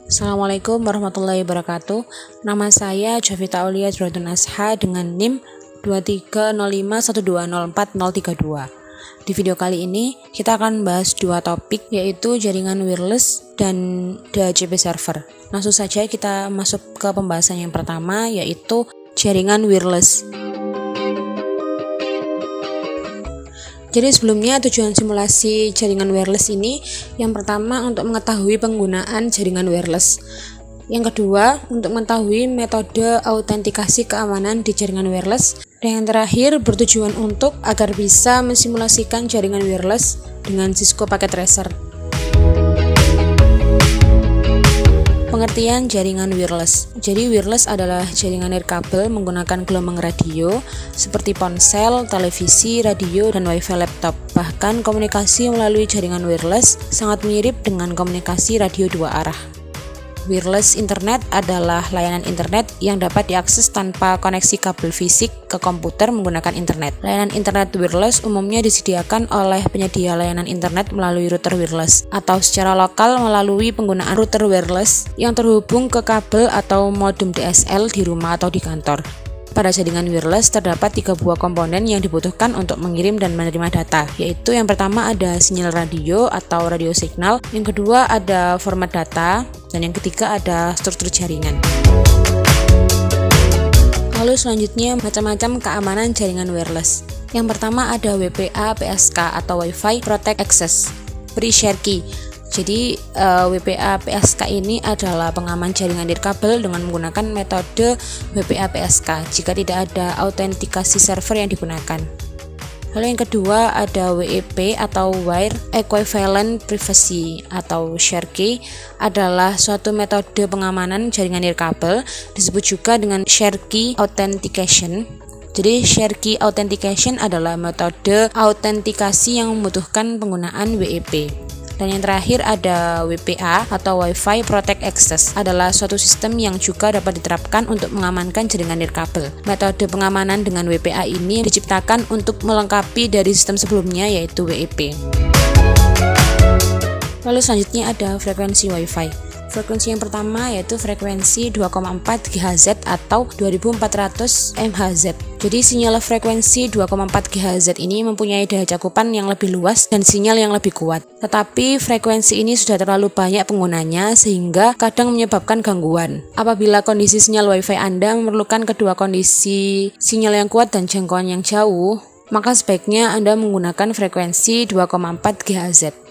Assalamualaikum warahmatullahi wabarakatuh. Nama saya Jovita Aulia Juratun Asha dengan NIM 23051204032. Di video kali ini kita akan bahas dua topik, yaitu jaringan wireless dan DHCP server. Langsung saja kita masuk ke pembahasan yang pertama, yaitu jaringan wireless. Jadi sebelumnya tujuan simulasi jaringan wireless ini yang pertama untuk mengetahui penggunaan jaringan wireless. Yang kedua untuk mengetahui metode autentikasi keamanan di jaringan wireless. Dan yang terakhir bertujuan untuk agar bisa mensimulasikan jaringan wireless dengan Cisco Packet Tracer. Pengertian jaringan wireless. Jadi wireless adalah jaringan nirkabel menggunakan gelombang radio seperti ponsel, televisi, radio, dan wifi laptop. Bahkan komunikasi melalui jaringan wireless sangat mirip dengan komunikasi radio dua arah. Wireless internet adalah layanan internet yang dapat diakses tanpa koneksi kabel fisik ke komputer menggunakan internet. Layanan internet wireless umumnya disediakan oleh penyedia layanan internet melalui router wireless atau secara lokal melalui penggunaan router wireless yang terhubung ke kabel atau modem DSL di rumah atau di kantor. Pada jaringan wireless terdapat 3 buah komponen yang dibutuhkan untuk mengirim dan menerima data, yaitu yang pertama ada sinyal radio atau radio signal, yang kedua ada format data, dan yang ketiga ada struktur jaringan. Lalu selanjutnya macam-macam keamanan jaringan wireless. Yang pertama ada WPA PSK atau Wi-Fi Protect Access Pre-Share Key. Jadi WPA PSK ini adalah pengaman jaringan nirkabel dengan menggunakan metode WPA PSK jika tidak ada autentikasi server yang digunakan. Lalu yang kedua ada WEP atau Wire Equivalent Privacy atau Share Key adalah suatu metode pengamanan jaringan nirkabel, disebut juga dengan Share Key Authentication. Jadi Share Key Authentication adalah metode autentikasi yang membutuhkan penggunaan WEP. Dan yang terakhir ada WPA atau Wi-Fi Protect Access adalah suatu sistem yang juga dapat diterapkan untuk mengamankan jaringan nirkabel. Metode pengamanan dengan WPA ini diciptakan untuk melengkapi dari sistem sebelumnya yaitu WEP. Lalu selanjutnya ada frekuensi Wi-Fi. Frekuensi yang pertama yaitu frekuensi 2,4 GHz atau 2400 MHz. Jadi sinyal frekuensi 2,4 GHz ini mempunyai daya cakupan yang lebih luas dan sinyal yang lebih kuat. Tetapi frekuensi ini sudah terlalu banyak penggunanya sehingga kadang menyebabkan gangguan. Apabila kondisi sinyal Wi-Fi Anda memerlukan kedua kondisi sinyal yang kuat dan jangkauan yang jauh, maka sebaiknya Anda menggunakan frekuensi 2,4 GHz.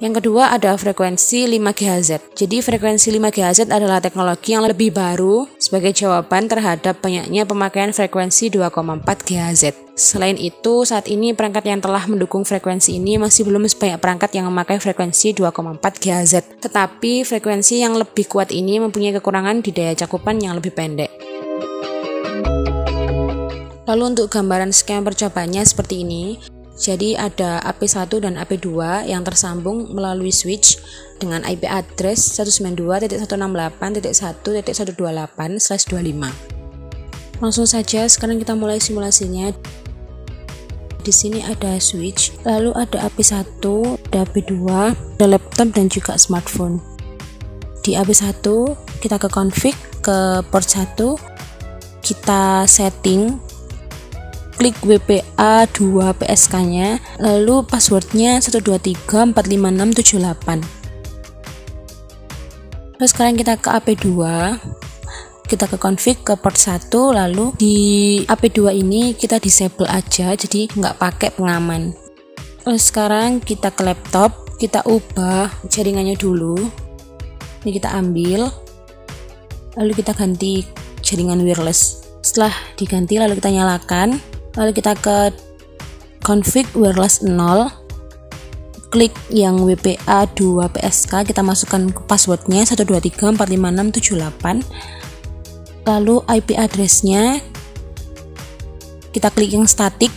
Yang kedua ada frekuensi 5 GHz. Jadi frekuensi 5 GHz adalah teknologi yang lebih baru sebagai jawaban terhadap banyaknya pemakaian frekuensi 2,4 GHz. Selain itu, saat ini perangkat yang telah mendukung frekuensi ini masih belum sebanyak perangkat yang memakai frekuensi 2,4 GHz. Tetapi frekuensi yang lebih kuat ini mempunyai kekurangan di daya cakupan yang lebih pendek. Lalu untuk gambaran skema percobaannya seperti ini. Jadi ada AP1 dan AP2 yang tersambung melalui switch dengan IP address 192.168.1.128/25. Langsung saja sekarang kita mulai simulasinya. Di sini ada switch, lalu ada AP1, ada AP2, ada laptop dan juga smartphone. Di AP1 kita ke config, ke port 1, kita setting, klik WPA 2 PSK nya, lalu passwordnya 123456788. Terus sekarang kita ke AP2, kita ke config, ke port 1, lalu di AP2 ini kita disable aja, jadi nggak pakai pengaman. Terus sekarang kita ke laptop, kita ubah jaringannya dulu, ini kita ambil, lalu kita ganti jaringan wireless. Setelah diganti lalu kita nyalakan, lalu kita ke config wireless 0, klik yang WPA 2 PSK, kita masukkan passwordnya 123456788, lalu IP addressnya kita klik yang static,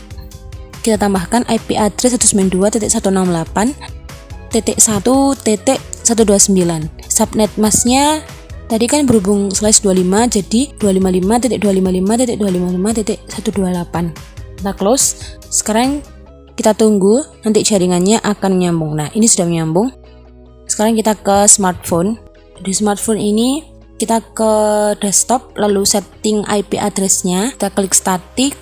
kita tambahkan IP address 192.168.1.129, subnet masknya Tadi kan berhubung slash 25, jadi 255.255.255.128. Kita close. Sekarang kita tunggu nanti jaringannya akan menyambung. Nah, ini sudah menyambung. Sekarang kita ke smartphone. Di smartphone ini kita ke desktop, lalu setting IP address-nya. Kita klik static.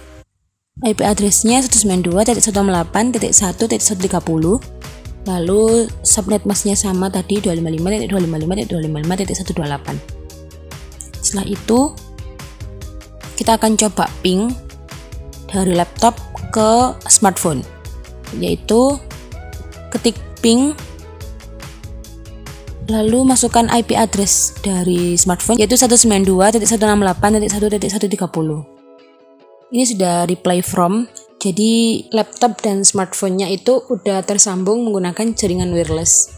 IP address-nya 192.168.1.130. Lalu subnet masknya sama tadi 255.255.255.128. Setelah itu kita akan coba ping dari laptop ke smartphone, yaitu ketik ping lalu masukkan IP address dari smartphone yaitu 192.168.1.130. Ini sudah reply from. Jadi laptop dan smartphone-nya itu udah tersambung menggunakan jaringan wireless.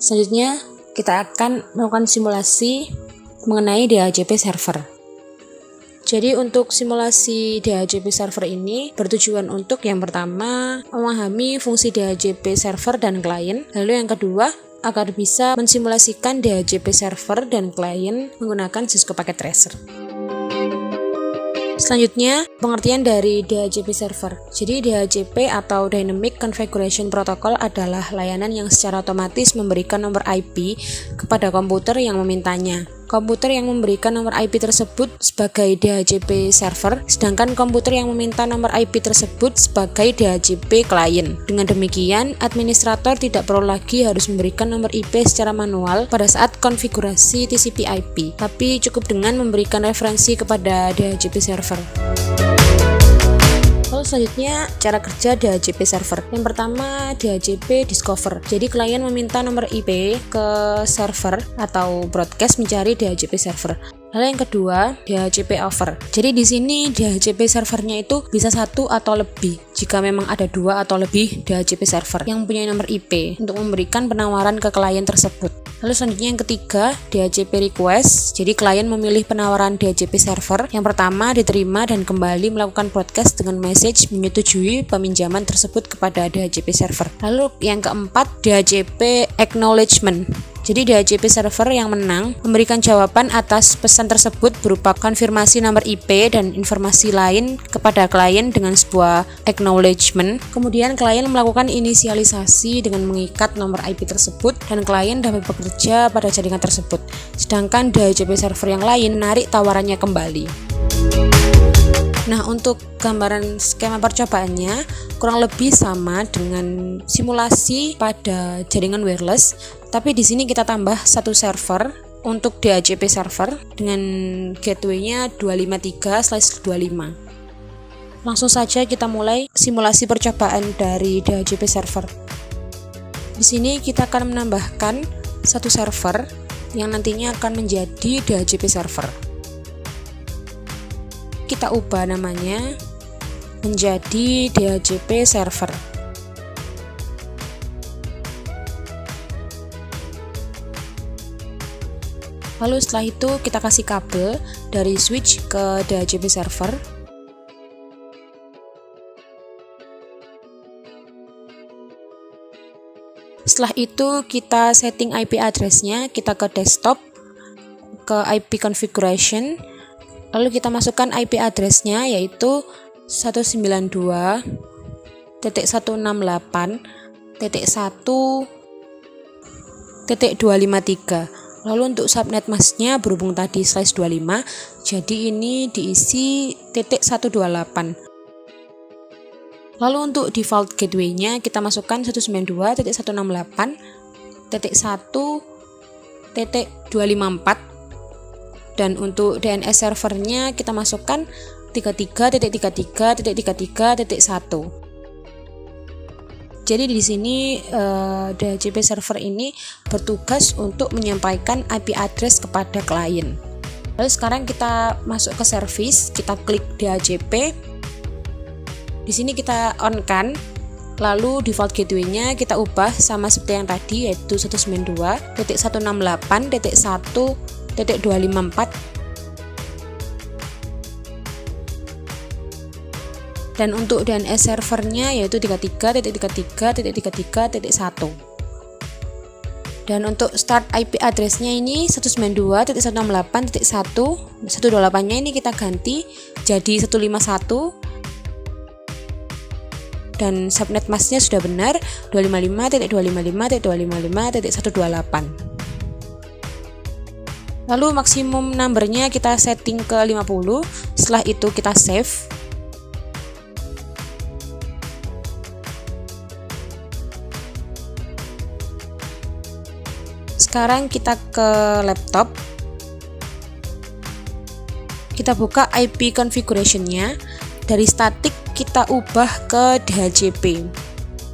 Selanjutnya kita akan melakukan simulasi mengenai DHCP server. Jadi untuk simulasi DHCP server ini bertujuan untuk yang pertama memahami fungsi DHCP server dan klien, lalu yang kedua agar bisa mensimulasikan DHCP server dan klien menggunakan Cisco Packet Tracer. Selanjutnya, pengertian dari DHCP server. Jadi DHCP atau Dynamic Configuration Protocol adalah layanan yang secara otomatis memberikan nomor IP kepada komputer yang memintanya. Komputer yang memberikan nomor IP tersebut sebagai DHCP server, sedangkan komputer yang meminta nomor IP tersebut sebagai DHCP klien. Dengan demikian, administrator tidak perlu lagi harus memberikan nomor IP secara manual pada saat konfigurasi TCP/IP, tapi cukup dengan memberikan referensi kepada DHCP server. Lalu selanjutnya cara kerja DHCP server. Yang pertama DHCP discover. Jadi klien meminta nomor IP ke server atau broadcast mencari DHCP server. Lalu yang kedua DHCP over. Jadi di sini DHCP servernya itu bisa satu atau lebih. Jika memang ada dua atau lebih DHCP server yang mempunyai nomor IP untuk memberikan penawaran ke klien tersebut. Lalu selanjutnya yang ketiga DHCP request. Jadi klien memilih penawaran DHCP server. Yang pertama diterima dan kembali melakukan broadcast dengan message menyetujui peminjaman tersebut kepada DHCP server. Lalu yang keempat DHCP acknowledgement. Jadi DHCP server yang menang memberikan jawaban atas pesan tersebut berupa konfirmasi nomor IP dan informasi lain kepada klien dengan sebuah acknowledgement. Kemudian klien melakukan inisialisasi dengan mengikat nomor IP tersebut dan klien dapat bekerja pada jaringan tersebut. Sedangkan DHCP server yang lain menarik tawarannya kembali. Nah, untuk gambaran skema percobaannya kurang lebih sama dengan simulasi pada jaringan wireless, tapi di sini kita tambah satu server untuk DHCP server dengan gateway-nya 253/25. Langsung saja kita mulai simulasi percobaan dari DHCP server. Di sini kita akan menambahkan satu server yang nantinya akan menjadi DHCP server. Kita ubah namanya menjadi DHCP server. Lalu setelah itu kita kasih kabel dari switch ke DHCP server. Setelah itu kita setting IP address-nya, kita ke desktop, ke IP configuration. Lalu kita masukkan IP address-nya yaitu 192.168.1.253. Lalu untuk subnet masknya berhubung tadi /25, jadi ini diisi .128. Lalu untuk default gateway-nya kita masukkan 192.168.1.254. Dan untuk DNS servernya kita masukkan 33.33.33.1. Jadi di sini DHCP server ini bertugas untuk menyampaikan IP address kepada klien. Lalu sekarang kita masuk ke service, kita klik DHCP. Di sini kita on kan. Lalu default gateway-nya kita ubah sama seperti yang tadi yaitu 192.168.1.254. Dan untuk DNS servernya yaitu 33.33.33.1. Dan untuk start IP address-nya ini 192.168.1.128-nya ini kita ganti jadi 151. Dan subnet masknya sudah benar 255.255.128. Lalu maksimum numbernya kita setting ke 50. Setelah itu kita save. Sekarang kita ke laptop, kita buka IP configuration-nya. Dari static kita ubah ke DHCP.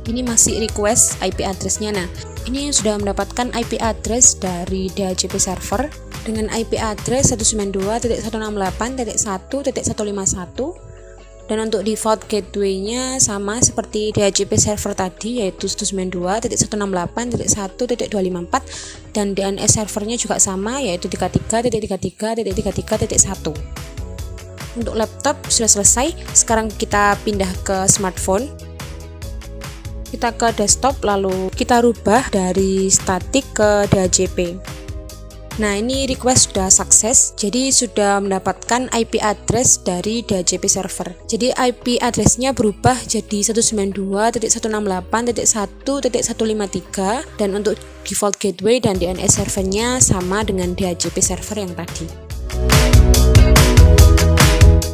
Ini masih request IP address-nya. Nah, ini sudah mendapatkan IP address dari DHCP server dengan IP address 192.168.1.151. Dan untuk default gateway-nya sama seperti DHCP server tadi, yaitu 192.168.1.254, dan DNS servernya juga sama, yaitu 33.33.33.1. Untuk laptop sudah selesai. Sekarang kita pindah ke smartphone. Kita ke desktop, lalu kita rubah dari static ke DHCP. Nah, ini request sudah sukses, jadi sudah mendapatkan IP address dari DHCP server. Jadi IP address-nya berubah jadi 192.168.1.153, dan untuk default gateway dan DNS servernya sama dengan DHCP server yang tadi.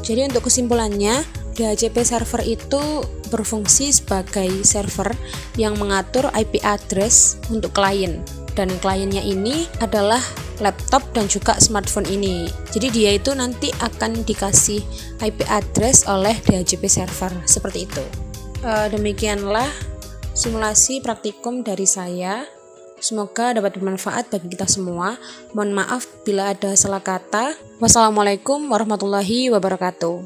Jadi untuk kesimpulannya, DHCP server itu berfungsi sebagai server yang mengatur IP address untuk klien. Dan kliennya ini adalah laptop dan juga smartphone ini. Jadi dia itu nanti akan dikasih IP address oleh DHCP server, seperti itu. Demikianlah simulasi praktikum dari saya. Semoga dapat bermanfaat bagi kita semua. Mohon maaf bila ada salah kata. Wassalamualaikum warahmatullahi wabarakatuh.